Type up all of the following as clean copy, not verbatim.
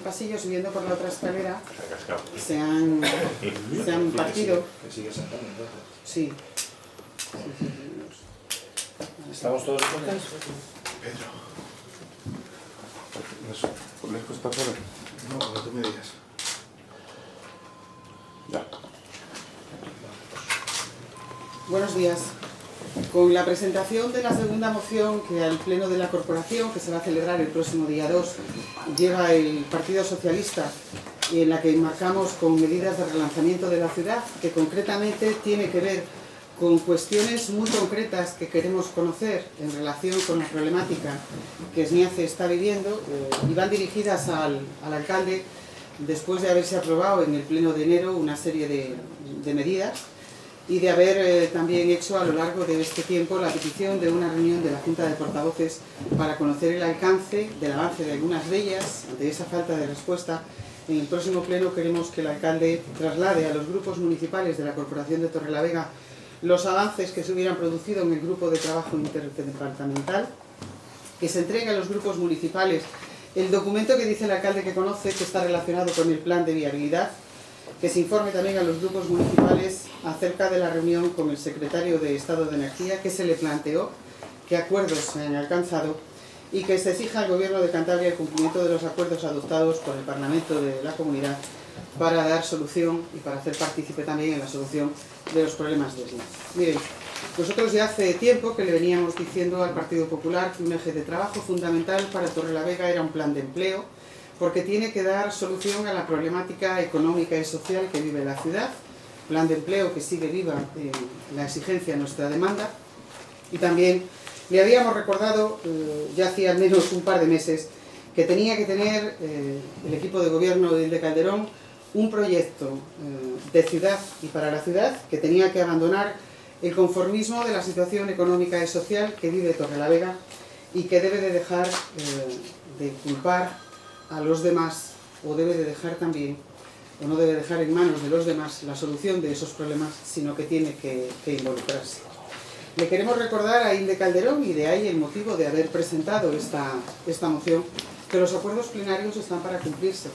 pasillo, subiendo por la otra escalera, se han partido. Sí. ¿Estamos todos juntos? Pedro. ¿Les cuesta fuera? No, no tú me digas. Ya. Buenos días. Con la presentación de la segunda moción que al Pleno de la Corporación, que se va a celebrar el próximo día 2, lleva el Partido Socialista, y en la que enmarcamos con medidas de relanzamiento de la ciudad, que concretamente tiene que ver con cuestiones muy concretas que queremos conocer en relación con la problemática que Esniace está viviendo, y van dirigidas al alcalde después de haberse aprobado en el Pleno de enero una serie de medidas y de haber también hecho a lo largo de este tiempo la petición de una reunión de la Junta de Portavoces para conocer el alcance del avance de algunas de ellas. Ante esa falta de respuesta, en el próximo pleno queremos que el alcalde traslade a los grupos municipales de la Corporación de Torrelavega los avances que se hubieran producido en el grupo de trabajo interdepartamental, que se entregue a los grupos municipales el documento que dice el alcalde que conoce, que está relacionado con el plan de viabilidad, que se informe también a los grupos municipales acerca de la reunión con el secretario de Estado de Energía, que se le planteó, qué acuerdos se han alcanzado y que se exija al Gobierno de Cantabria el cumplimiento de los acuerdos adoptados por el Parlamento de la Comunidad para dar solución y para hacer partícipe también en la solución de los problemas de Esniace. Miren, nosotros ya hace tiempo que le veníamos diciendo al Partido Popular que un eje de trabajo fundamental para Torrelavega era un plan de empleo, porque tiene que dar solución a la problemática económica y social que vive la ciudad, plan de empleo que sigue viva la exigencia de nuestra demanda, y también le habíamos recordado, ya hacía al menos un par de meses, que tenía que tener el equipo de gobierno de Calderón un proyecto de ciudad y para la ciudad, que tenía que abandonar el conformismo de la situación económica y social que vive Torrelavega y que debe de dejar de culpar a los demás, o debe de dejar también, o no debe dejar en manos de los demás la solución de esos problemas, sino que tiene que involucrarse. Le queremos recordar a Inde Calderón, y de ahí el motivo de haber presentado esta moción, que los acuerdos plenarios están para cumplirse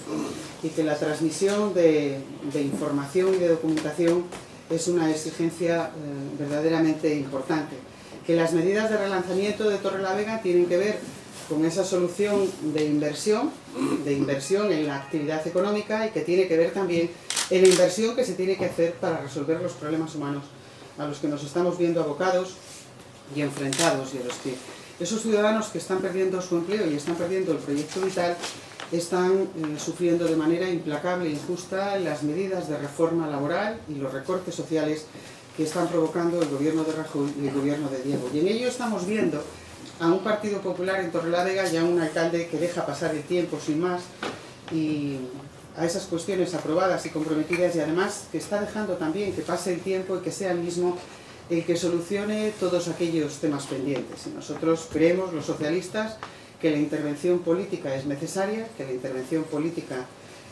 y que la transmisión de información y de documentación es una exigencia verdaderamente importante. Que las medidas de relanzamiento de Torrelavega tienen que ver con esa solución de inversión en la actividad económica, y que tiene que ver también en la inversión que se tiene que hacer para resolver los problemas humanos a los que nos estamos viendo abocados y enfrentados, y a los que esos ciudadanos que están perdiendo su empleo y están perdiendo el proyecto vital están sufriendo de manera implacable e injusta las medidas de reforma laboral y los recortes sociales que están provocando el gobierno de Rajoy y el gobierno de Diego. Y en ello estamos viendo a un Partido Popular en Torrelavega y a un alcalde que deja pasar el tiempo sin más, y a esas cuestiones aprobadas y comprometidas, y además que está dejando también que pase el tiempo y que sea el mismo el que solucione todos aquellos temas pendientes. Y nosotros creemos, los socialistas, que la intervención política es necesaria, que la intervención política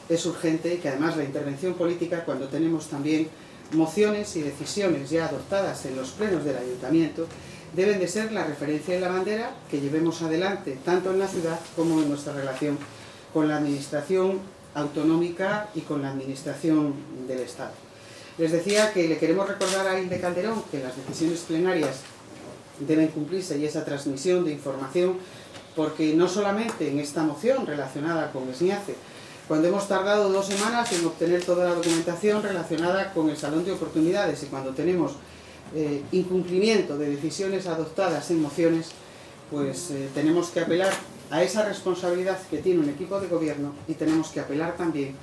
es urgente, y que además la intervención política, cuando tenemos también mociones y decisiones ya adoptadas en los plenos del ayuntamiento, deben de ser la referencia y la bandera que llevemos adelante, tanto en la ciudad como en nuestra relación con la administración autonómica y con la administración del Estado. Les decía que le queremos recordar a Inde Calderón que las decisiones plenarias deben cumplirse, y esa transmisión de información, porque no solamente en esta moción relacionada con Esniace, cuando hemos tardado 2 semanas en obtener toda la documentación relacionada con el Salón de Oportunidades, y cuando tenemos incumplimiento de decisiones adoptadas en mociones, pues tenemos que apelar a esa responsabilidad que tiene un equipo de gobierno, y tenemos que apelar también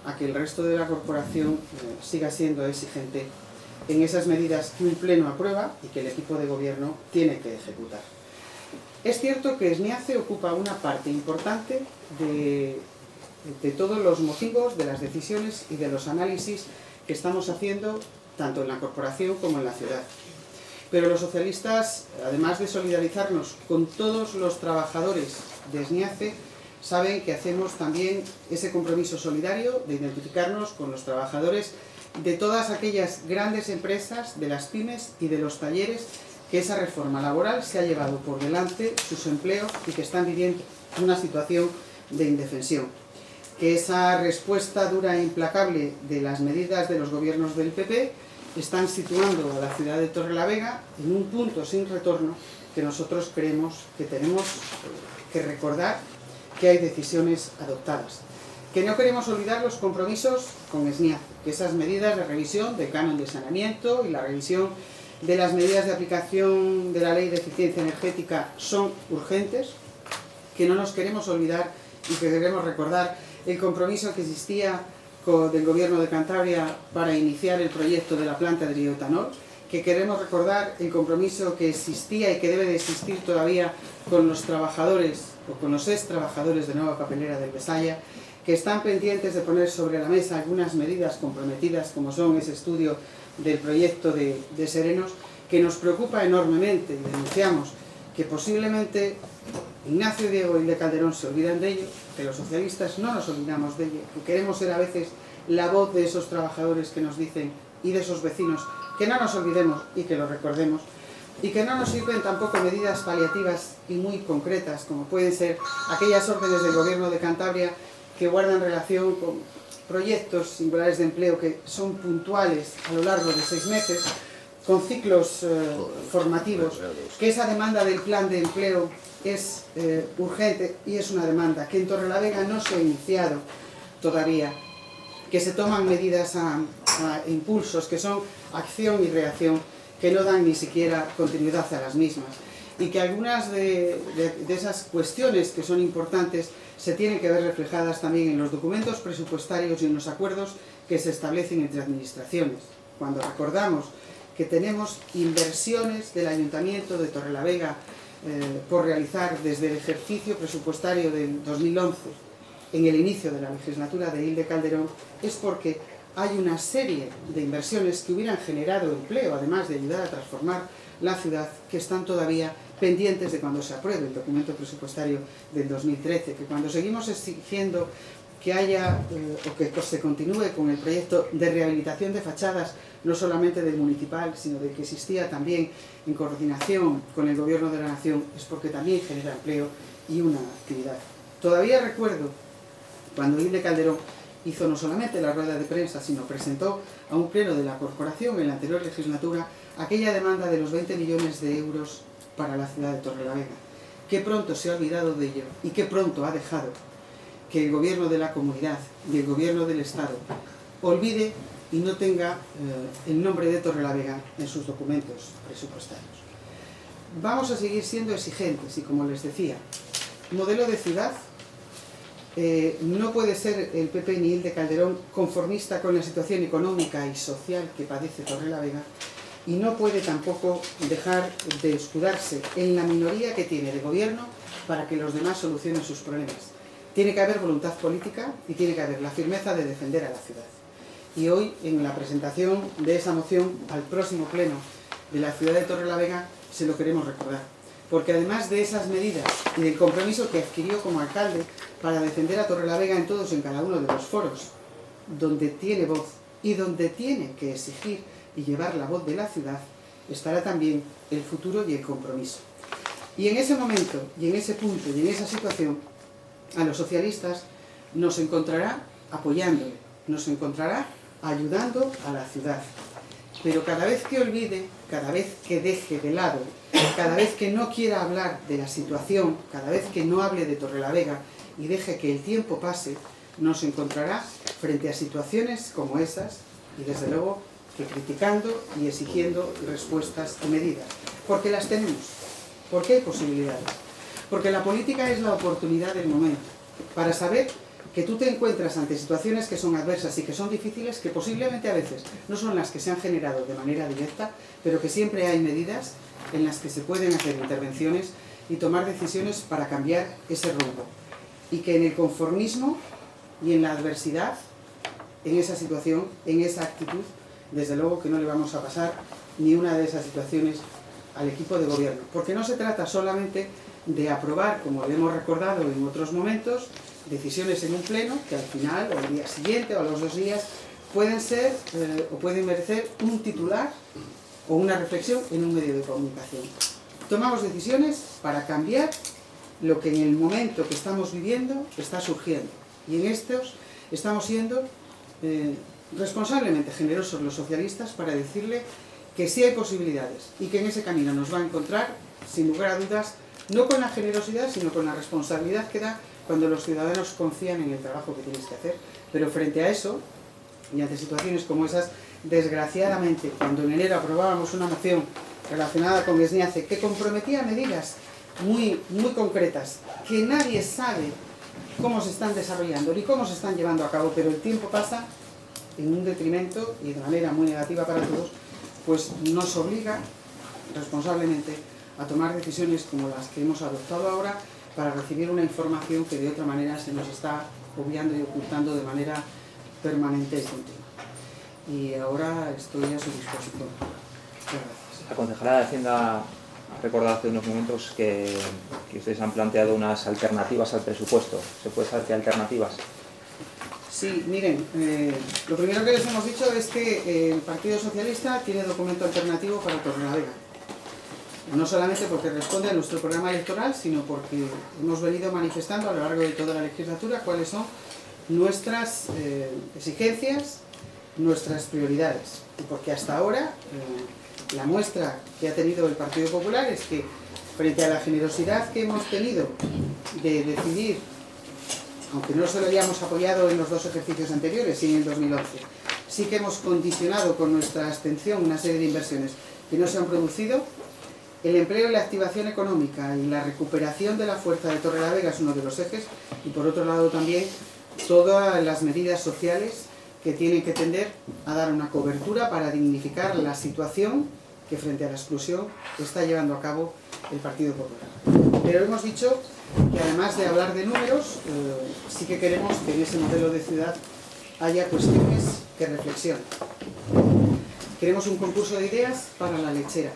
a que el resto de la corporación siga siendo exigente en esas medidas que un pleno aprueba y que el equipo de gobierno tiene que ejecutar. Es cierto que Esniace ocupa una parte importante de todos los motivos, de las decisiones y de los análisis que estamos haciendo tanto en la corporación como en la ciudad. Pero los socialistas, además de solidarizarnos con todos los trabajadores de Esniace, saben que hacemos también ese compromiso solidario de identificarnos con los trabajadores de todas aquellas grandes empresas, de las pymes y de los talleres, que esa reforma laboral se ha llevado por delante sus empleos y que están viviendo una situación de indefensión. que esa respuesta dura e implacable de las medidas de los gobiernos del PP están situando a la ciudad de Torrelavega en un punto sin retorno que nosotros creemos que tenemos que recordar que hay decisiones adoptadas. Que no queremos olvidar los compromisos con SNIAF, que esas medidas de revisión del canon de saneamiento y la revisión de las medidas de aplicación de la Ley de Eficiencia Energética son urgentes, que no nos queremos olvidar y que queremos recordar el compromiso que existía del Gobierno de Cantabria para iniciar el proyecto de la planta de bioetanol, que queremos recordar el compromiso que existía y que debe de existir todavía con los trabajadores o con los ex trabajadores de Nueva Papelera del Besaya, que están pendientes de poner sobre la mesa algunas medidas comprometidas, como son ese estudio del proyecto de Serenos, que nos preocupa enormemente y denunciamos que posiblemente Ignacio, Diego y de Calderón se olvidan de ello, que los socialistas no nos olvidamos de ello, que queremos ser a veces la voz de esos trabajadores que nos dicen y de esos vecinos que no nos olvidemos y que lo recordemos, y que no nos sirven tampoco medidas paliativas y muy concretas, como pueden ser aquellas órdenes del Gobierno de Cantabria que guardan relación con proyectos singulares de empleo que son puntuales a lo largo de 6 meses, con ciclos formativos, que esa demanda del plan de empleo es urgente y es una demanda que en Torrelavega no se ha iniciado todavía, que se toman medidas a impulsos, que son acción y reacción, que no dan ni siquiera continuidad a las mismas, y que algunas de esas cuestiones que son importantes se tienen que ver reflejadas también en los documentos presupuestarios y en los acuerdos que se establecen entre administraciones. Cuando recordamos que tenemos inversiones del Ayuntamiento de Torrelavega por realizar desde el ejercicio presupuestario del 2011 en el inicio de la legislatura de Hilde Calderón, es porque hay una serie de inversiones que hubieran generado empleo, además de ayudar a transformar la ciudad, que están todavía pendientes de cuando se apruebe el documento presupuestario del 2013, que cuando seguimos exigiendo que haya o que se continúe con el proyecto de rehabilitación de fachadas, no solamente del municipal, sino de que existía también en coordinación con el Gobierno de la Nación, es porque también genera empleo y una actividad. Todavía recuerdo cuando Hilde Calderón hizo no solamente la rueda de prensa, sino presentó a un pleno de la corporación en la anterior legislatura aquella demanda de los 20 millones de euros para la ciudad de Torrelavega. Qué pronto se ha olvidado de ello y qué pronto ha dejado que el gobierno de la comunidad y el gobierno del Estado olvide y no tenga el nombre de Torrelavega en sus documentos presupuestarios. Vamos a seguir siendo exigentes y, como les decía, modelo de ciudad. No puede ser el PP ni Hilde Calderón conformista con la situación económica y social que padece Torrelavega, y no puede tampoco dejar de escudarse en la minoría que tiene de gobierno para que los demás solucionen sus problemas. Tiene que haber voluntad política y tiene que haber la firmeza de defender a la ciudad. Y hoy, en la presentación de esa moción al próximo pleno de la ciudad de Torrelavega, se lo queremos recordar. Porque además de esas medidas y del compromiso que adquirió como alcalde para defender a Torrelavega en todos y en cada uno de los foros donde tiene voz y donde tiene que exigir y llevar la voz de la ciudad, estará también el futuro y el compromiso. Y en ese momento, y en ese punto, y en esa situación, a los socialistas nos encontrará apoyándole, nos encontrará ayudando a la ciudad. Pero cada vez que olvide, cada vez que deje de lado, cada vez que no quiera hablar de la situación, cada vez que no hable de Torrelavega y deje que el tiempo pase, nos encontrará frente a situaciones como esas y desde luego que criticando y exigiendo respuestas y medidas. Porque las tenemos, porque hay posibilidades, porque la política es la oportunidad del momento para saber que tú te encuentras ante situaciones que son adversas y que son difíciles, que posiblemente a veces no son las que se han generado de manera directa, pero que siempre hay medidas en las que se pueden hacer intervenciones y tomar decisiones para cambiar ese rumbo. Y que en el conformismo y en la adversidad, en esa situación, en esa actitud, desde luego que no le vamos a pasar ni una de esas situaciones al equipo de gobierno. Porque no se trata solamente de aprobar, como le hemos recordado en otros momentos, decisiones en un pleno que al final, o al día siguiente, o a los 2 días, pueden ser o pueden merecer un titular o una reflexión en un medio de comunicación. Tomamos decisiones para cambiar lo que en el momento que estamos viviendo está surgiendo. Y en estos estamos siendo responsablemente generosos los socialistas para decirle que sí hay posibilidades y que en ese camino nos va a encontrar, sin lugar a dudas, no con la generosidad, sino con la responsabilidad que da cuando los ciudadanos confían en el trabajo que tienes que hacer. Pero frente a eso, y ante situaciones como esas, desgraciadamente, cuando en enero aprobábamos una moción relacionada con Esniace que comprometía medidas muy concretas, que nadie sabe cómo se están desarrollando ni cómo se están llevando a cabo, pero el tiempo pasa en un detrimento y de manera muy negativa para todos, pues nos obliga responsablemente a tomar decisiones como las que hemos adoptado ahora para recibir una información que de otra manera se nos está obviando y ocultando de manera permanente y continua. Y ahora estoy a su disposición. Muchas gracias. La concejala de Hacienda ha recordado hace unos momentos que ustedes han planteado unas alternativas al presupuesto. ¿Se puede saber qué alternativas? Sí, miren, lo primero que les hemos dicho es que el Partido Socialista tiene documento alternativo para Torrelavega. No solamente porque responde a nuestro programa electoral, sino porque hemos venido manifestando a lo largo de toda la legislatura cuáles son nuestras exigencias, nuestras prioridades. Y porque hasta ahora la muestra que ha tenido el Partido Popular es que frente a la generosidad que hemos tenido de decidir, aunque no se lo habíamos apoyado en los dos ejercicios anteriores, sí en el 2011, sí que hemos condicionado con nuestra abstención una serie de inversiones que no se han producido. El empleo y la activación económica y la recuperación de la fuerza de Torrelavega es uno de los ejes, y por otro lado también todas las medidas sociales que tienen que tender a dar una cobertura para dignificar la situación que frente a la exclusión está llevando a cabo el Partido Popular. Pero hemos dicho que además de hablar de números, sí que queremos que en ese modelo de ciudad haya cuestiones que reflexionen. Queremos un concurso de ideas para la lechera.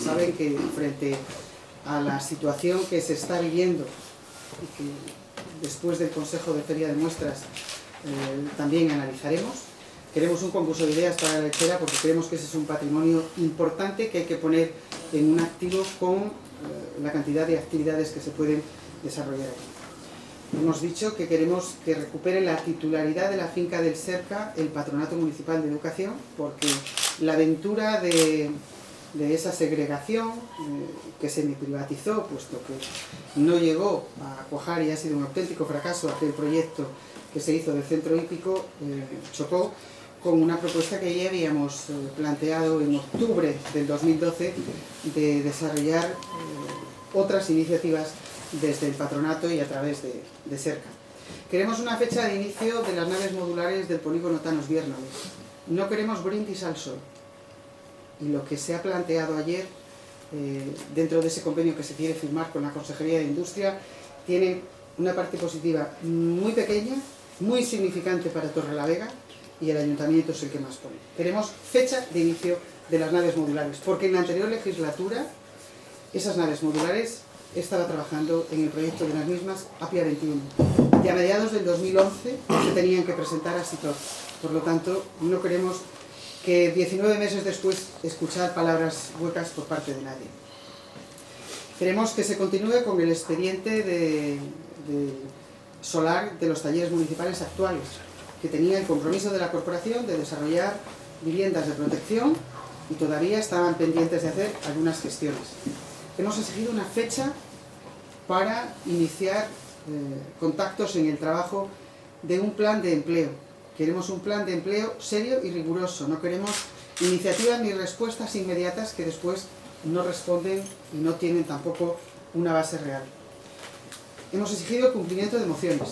Saben que frente a la situación que se está viviendo y que después del Consejo de Feria de Muestras también analizaremos, queremos un concurso de ideas para la lechera porque creemos que ese es un patrimonio importante que hay que poner en un activo con la cantidad de actividades que se pueden desarrollar aquí. Hemos dicho que queremos que recupere la titularidad de la finca del Serca el Patronato Municipal de Educación, porque la aventura de esa segregación que se privatizó, puesto que no llegó a cuajar y ha sido un auténtico fracaso aquel proyecto que se hizo del centro hípico, chocó con una propuesta que ya habíamos planteado en octubre del 2012 de desarrollar otras iniciativas desde el patronato y a través de Serca. Queremos una fecha de inicio de las naves modulares del polígono Thanos Viernales. No queremos brindis al sol. Y lo que se ha planteado ayer, dentro de ese convenio que se quiere firmar con la Consejería de Industria, tiene una parte positiva muy pequeña, muy significante para Torrelavega, y el Ayuntamiento es el que más pone. Queremos fecha de inicio de las naves modulares, porque en la anterior legislatura esas naves modulares estaba trabajando en el proyecto de las mismas APIA 21. Y a mediados del 2011 se tenían que presentar a SITOR. Por lo tanto, no queremos que 19 meses después escuchar palabras huecas por parte de nadie. Queremos que se continúe con el expediente de solar de los talleres municipales actuales, que tenía el compromiso de la corporación de desarrollar viviendas de protección y todavía estaban pendientes de hacer algunas gestiones. Hemos exigido una fecha para iniciar contactos en el trabajo de un plan de empleo. Queremos un plan de empleo serio y riguroso. No queremos iniciativas ni respuestas inmediatas que después no responden y no tienen tampoco una base real. Hemos exigido el cumplimiento de mociones.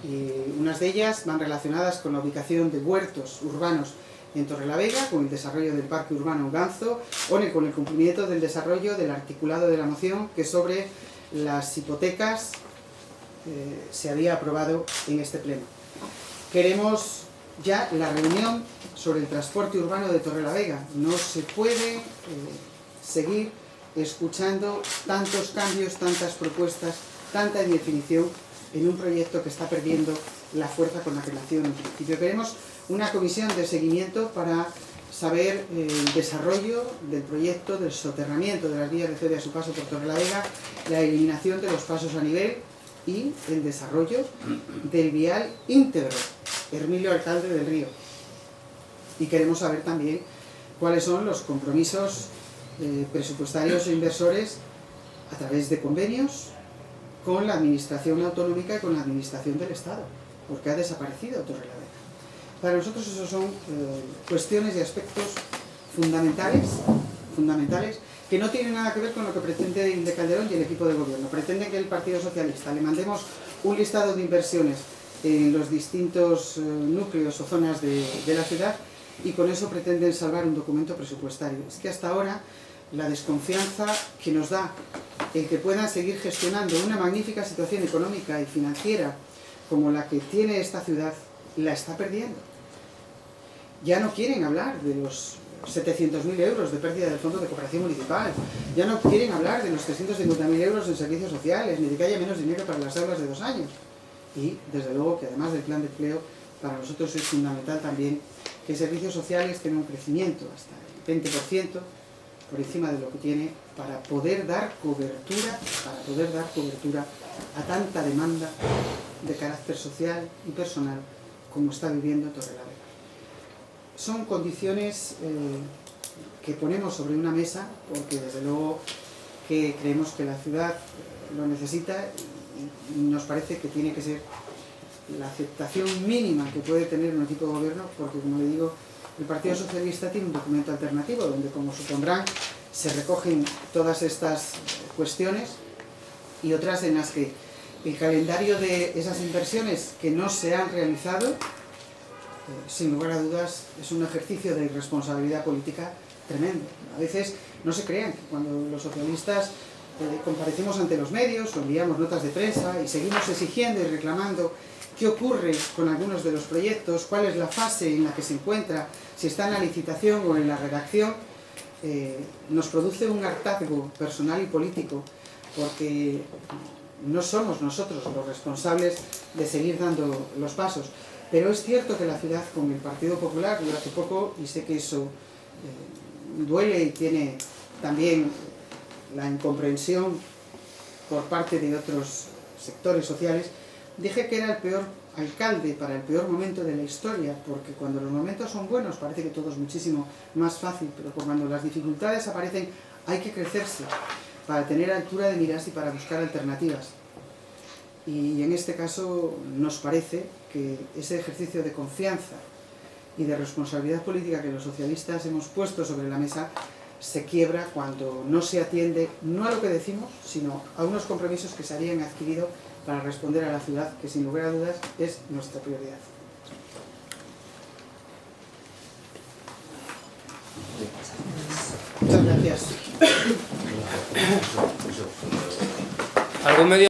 Y unas de ellas van relacionadas con la ubicación de huertos urbanos en Torrelavega, con el desarrollo del parque urbano Ganzo, o con el cumplimiento del desarrollo del articulado de la moción que sobre las hipotecas se había aprobado en este pleno. Queremos ya la reunión sobre el transporte urbano de Torrelavega. No se puede seguir escuchando tantos cambios, tantas propuestas, tanta indefinición en un proyecto que está perdiendo la fuerza con la que nació en un principio. Queremos una comisión de seguimiento para saber el desarrollo del proyecto del soterramiento de las vías de feria a su paso por Torrelavega, la eliminación de los pasos a nivel y el desarrollo del vial íntegro Hermilio-Alcalde del Río. Y queremos saber también cuáles son los compromisos presupuestarios e inversores a través de convenios con la Administración Autonómica y con la Administración del Estado, porque ha desaparecido Torrelavega. Para nosotros esos son cuestiones y aspectos fundamentales que no tienen nada que ver con lo que pretende Inde Calderón y el equipo de gobierno. Pretenden que el Partido Socialista le mandemos un listado de inversiones en los distintos núcleos o zonas de la ciudad y con eso pretenden salvar un documento presupuestario. Es que hasta ahora la desconfianza que nos da el que puedan seguir gestionando una magnífica situación económica y financiera como la que tiene esta ciudad, la está perdiendo. Ya no quieren hablar de los 700.000 euros de pérdida del Fondo de Cooperación Municipal, ya no quieren hablar de los 350.000 euros en servicios sociales, ni de que haya menos dinero para las aulas de 2 años. Y, desde luego, que además del plan de empleo, para nosotros es fundamental también que servicios sociales tengan un crecimiento hasta el 20% por encima de lo que tiene para poder dar cobertura a tanta demanda de carácter social y personal como está viviendo Torrelavega. Son condiciones que ponemos sobre una mesa porque desde luego que creemos que la ciudad lo necesita y nos parece que tiene que ser la aceptación mínima que puede tener un equipo de gobierno, porque como le digo, el Partido Socialista tiene un documento alternativo donde, como supondrán, se recogen todas estas cuestiones y otras en las que el calendario de esas inversiones que no se han realizado, sin lugar a dudas, es un ejercicio de irresponsabilidad política tremendo. A veces no se crean que cuando los socialistas comparecemos ante los medios o enviamos notas de prensa y seguimos exigiendo y reclamando qué ocurre con algunos de los proyectos, cuál es la fase en la que se encuentra, si está en la licitación o en la redacción, nos produce un hartazgo personal y político, porque no somos nosotros los responsables de seguir dando los pasos. Pero es cierto que la ciudad, con el Partido Popular, yo hace poco, y sé que eso duele y tiene también la incomprensión por parte de otros sectores sociales, dije que era el peor alcalde para el peor momento de la historia, porque cuando los momentos son buenos parece que todo es muchísimo más fácil, pero cuando las dificultades aparecen hay que crecerse para tener altura de miras y para buscar alternativas. Y en este caso nos parece que ese ejercicio de confianza y de responsabilidad política que los socialistas hemos puesto sobre la mesa se quiebra cuando no se atiende no a lo que decimos, sino a unos compromisos que se habían adquirido para responder a la ciudad, que sin lugar a dudas es nuestra prioridad. Muchas gracias. ¿Algún medio?